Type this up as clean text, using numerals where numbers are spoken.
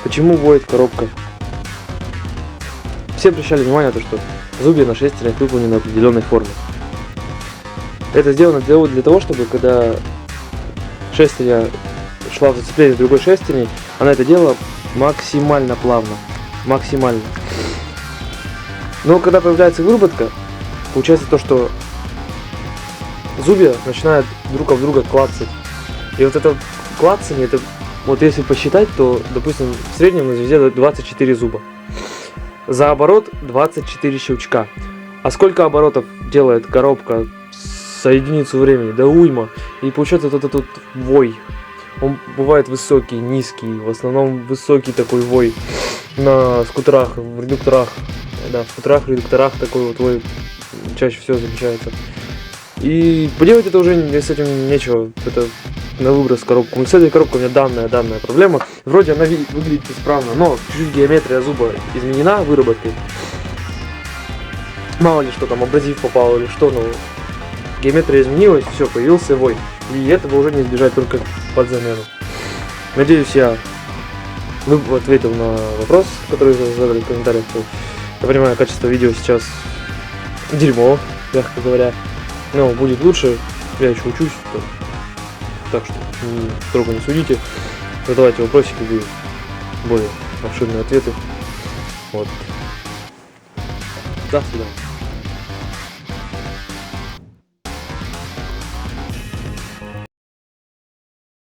Почему воет коробка? Все обращали внимание на то, что зубья на шестернях выполнены определенной формы. Это сделано для того, чтобы когда шестерня шла в зацепление другой шестерни, она это делала максимально плавно. Максимально. Но когда появляется выработка, получается то, что зубья начинают друг об друга клацать. И вот это клацание, это вот если посчитать, то, допустим, в среднем на звезде 24 зуба. За оборот 24 щелчка. А сколько оборотов делает коробка за единицу времени? Да уйма. И получается вот этот вой. Он бывает высокий, низкий. В основном высокий такой вой. На скутерах, в редукторах. Да, в скутерах, в редукторах такой вот вой чаще всего замечается. И поделать это уже с этим нечего. Это на выброс коробку. С этой коробкой у меня данная проблема. Вроде она выглядит исправно, но чуть-чуть геометрия зуба изменена выработкой. Мало ли что там, абразив попал или что, но геометрия изменилась, все, появился вой. И этого уже не избежать только под замену. Надеюсь, я ответил на вопрос, который задали в комментариях. Я понимаю, качество видео сейчас дерьмо, мягко говоря. Но будет лучше, я еще учусь. Так что строго не судите. Задавайте вопросики, будут более обширные ответы. Вот. До свидания.